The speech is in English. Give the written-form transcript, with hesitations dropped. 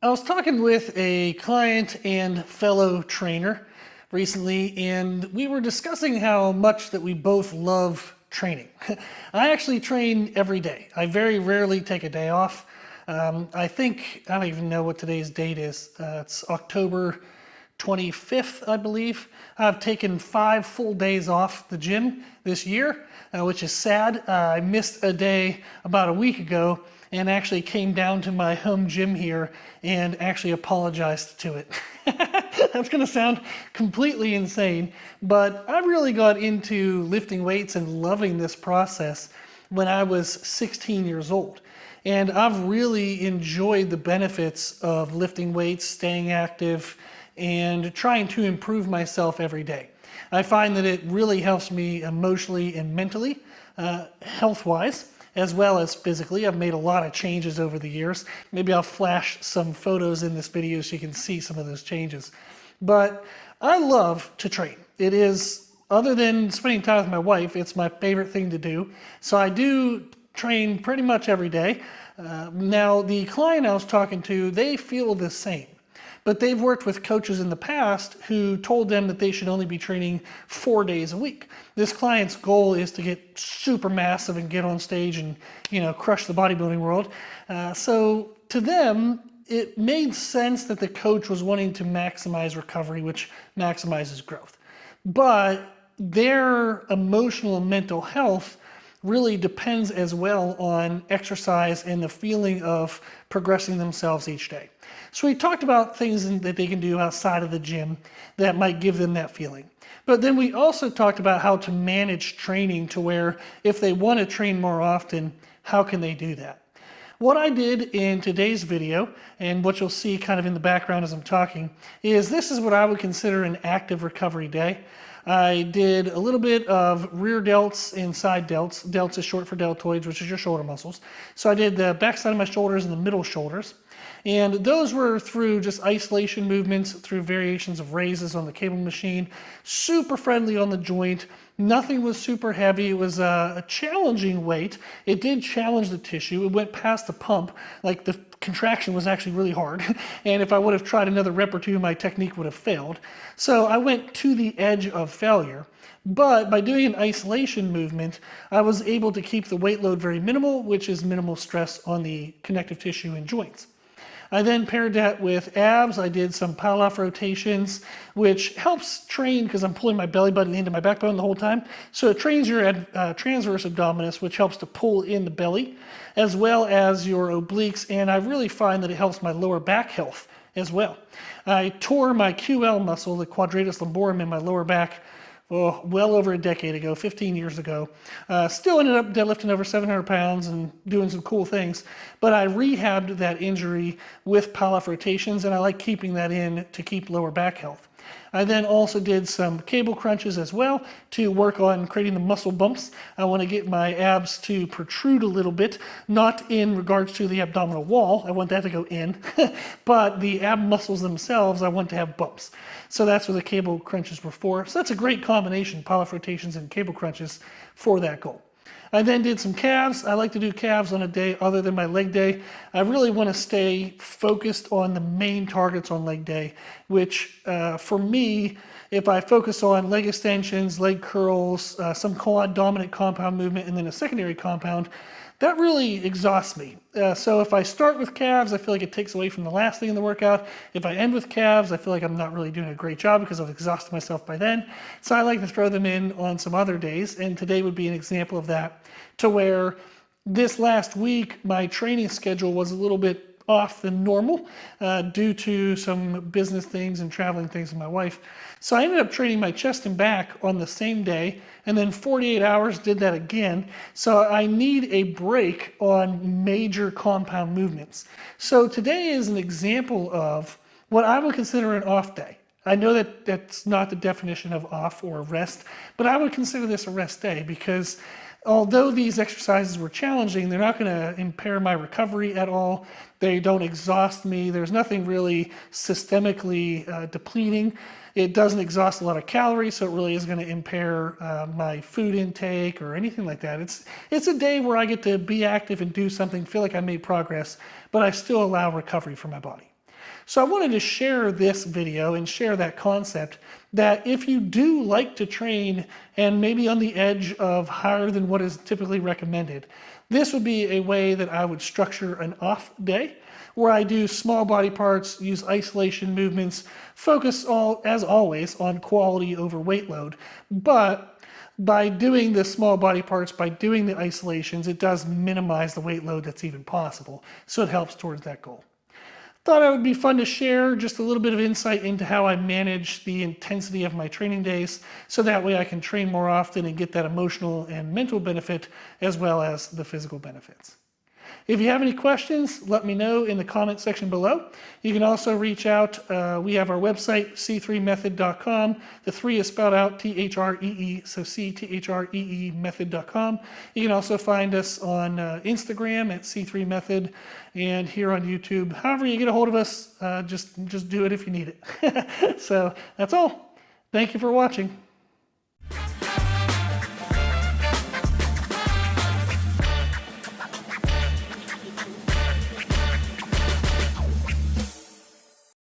I was talking with a client and fellow trainer recently, and we were discussing how much that we both love training. I actually train every day. I very rarely take a day off. I don't even know what today's date is. It's October 25th, I believe. I've taken 5 full days off the gym this year, which is sad. I missed a day about a week ago and actually came down to my home gym here and actually apologized to it. That's going to sound completely insane, but I really got into lifting weights and loving this process when I was 16 years old. And I've really enjoyed the benefits of lifting weights, staying active, and trying to improve myself every day. I find that it really helps me emotionally and mentally, health-wise, as well as physically. I've made a lot of changes over the years. Maybe I'll flash some photos in this video so you can see some of those changes. But I love to train. It is, other than spending time with my wife, it's my favorite thing to do. So I do train pretty much every day. Now, the client I was talking to, they feel the same. But they've worked with coaches in the past who told them that they should only be training 4 days a week. This client's goal is to get super massive and get on stage and, crush the bodybuilding world. So to them, it made sense that the coach was wanting to maximize recovery, which maximizes growth. But their emotional and mental health really depends as well on exercise and the feeling of progressing themselves each day. So we talked about things that they can do outside of the gym that might give them that feeling. But then we also talked about how to manage training to where if they want to train more often, how can they do that? What I did in today's video, and what you'll see kind of in the background as I'm talking, is this is what I would consider an active recovery day. I did a little bit of rear delts and side delts. Delts is short for deltoids, which is your shoulder muscles. So I did the back side of my shoulders and the middle shoulders. And those were through just isolation movements, through variations of raises on the cable machine, super friendly on the joint. Nothing was super heavy. It was a challenging weight. It did challenge the tissue. It went past the pump. Like the contraction was actually really hard. And if I would have tried another rep or two, my technique would have failed. So I went to the edge of failure. But by doing an isolation movement, I was able to keep the weight load very minimal, which is minimal stress on the connective tissue and joints. I then paired that with abs. I did some Pallof rotations, which helps train because I'm pulling my belly button into my backbone the whole time. So it trains your transverse abdominis, which helps to pull in the belly, as well as your obliques. And I really find that it helps my lower back health as well. I tore my QL muscle, the quadratus lumborum in my lower back, well over a decade ago, 15 years ago. Still ended up deadlifting over 700 pounds and doing some cool things. But I rehabbed that injury with Pallof rotations, and I like keeping that in to keep lower back health. I then also did some cable crunches as well to work on creating the muscle bumps. I want to get my abs to protrude a little bit, not in regards to the abdominal wall. I want that to go in, but the ab muscles themselves, I want to have bumps. So that's what the cable crunches were for. So that's a great combination, Pallof rotations and cable crunches for that goal. I then did some calves. I like to do calves on a day other than my leg day. I really want to stay focused on the main targets on leg day, which for me, if I focus on leg extensions, leg curls, some quad dominant compound movement, and then a secondary compound, that really exhausts me. So if I start with calves, I feel like it takes away from the last thing in the workout. If I end with calves, I feel like I'm not really doing a great job because I've exhausted myself by then. So I like to throw them in on some other days, and today would be an example of that, to where this last week, my training schedule was a little bit off than normal due to some business things and traveling things with my wife. So I ended up training my chest and back on the same day, and then 48 hours did that again. So I need a break on major compound movements. So today is an example of what I would consider an off day. I know that that's not the definition of off or rest, but I would consider this a rest day because although these exercises were challenging, they're not going to impair my recovery at all. They don't exhaust me. There's nothing really systemically depleting. It doesn't exhaust a lot of calories, so it really isn't going to impair my food intake or anything like that. It's a day where I get to be active and do something, feel like I made progress, but I still allow recovery for my body. So I wanted to share this video and share that concept that if you do like to train and maybe on the edge of higher than what is typically recommended, this would be a way that I would structure an off day where I do small body parts, use isolation movements, focus as always on quality over weight load. But by doing the small body parts, by doing the isolations, it does minimize the weight load that's even possible. So it helps towards that goal. Thought it would be fun to share just a little bit of insight into how I manage the intensity of my training days, so that way I can train more often and get that emotional and mental benefit as well as the physical benefits. If you have any questions, let me know in the comment section below. You can also reach out. We have our website, c3method.com. The 3 is spelled out T-H-R-E-E, so C-T-H-R-E-E method.com. You can also find us on Instagram at C3method and here on YouTube. However you get a hold of us, just do it if you need it. So that's all. Thank you for watching.